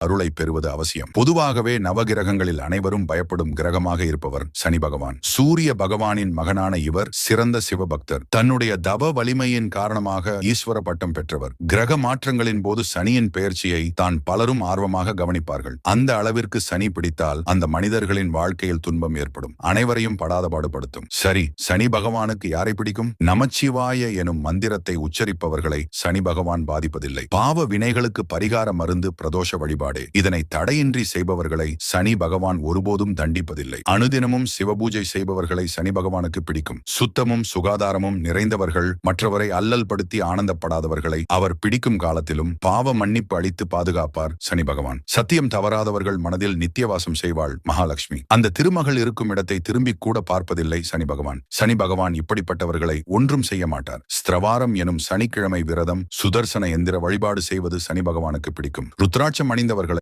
அருளை பெறுவது அவசியம். பொதுவாகவே நவகிரகங்களில் அனைவரும் பயப்படும் கிரகமாக இருப்பவர் சனி பகவான். சூரிய பகவானின் மகனான இவர் சிறந்த சிவபக்தர். தன்னுடைய தவ வலிமையின் காரணமாக ஈஸ்வர பட்டம் பெற்றவர். கிரக மாற்றங்களின் போது சனியின் பெயர்ச்சியை தான் பலரும் ஆர்வமாக கவனிப்பார்கள். அந்த அளவிற்கு சனி பிடித்தால் அந்த மனிதர்களின் வாழ்க்கையில் துன்பம் ஏற்படும், அனைவரையும் படாத பாடுபடுத்தும். சரி, சனி பகவானுக்கு யாரை பிடிக்கும்? நமச்சிவாய எனும் மந்திரத்தை உச்சரிப்பவர்களை சனி பகவான் பாதிப்பதில்லை. பாவ வினைகளுக்கு பரிகார மருந்து பிரதோஷ வழிபாடு. இதனை தடையின்றி செய்பவர்களை சனி பகவான் ஒருபோதும் தண்டிப்பதில்லை. அனுதினமும் சிவபூஜை செய்பவர்களை சனி பகவானுக்கு பிடிக்கும். சுத்தமும் சுகாதாரமும் நிறைந்தவர்கள், மற்றவரை அல்லல் படுத்தி ஆனந்தப்படாதவர்களை அவர் பிடிக்கும் காலத்திலும் பாவ மன்னிப்பு அளித்து பாதுகாப்பார் சனி பகவான். சத்தியம் தவறாதவர்கள் மனதில் நித்தியவாசம் செய்வாள் மகாலட்சுமி. அந்த திருமகள் இருக்கும் இடத்தை திரும்பி கூட பார்ப்பதில்லை சனி பகவான். சனி பகவான் இப்படிப்பட்டவர்களை ஒன்றும் செய்ய மாட்டார். ஸ்திரவாரம் எனும் சனிக்கிழமை விரதம், சுதர்சன எந்திர வழிபாடு செய்வது சனி பகவானுக்கு பிடிக்கும். ருத்ராட்சம் அணிந்தவர்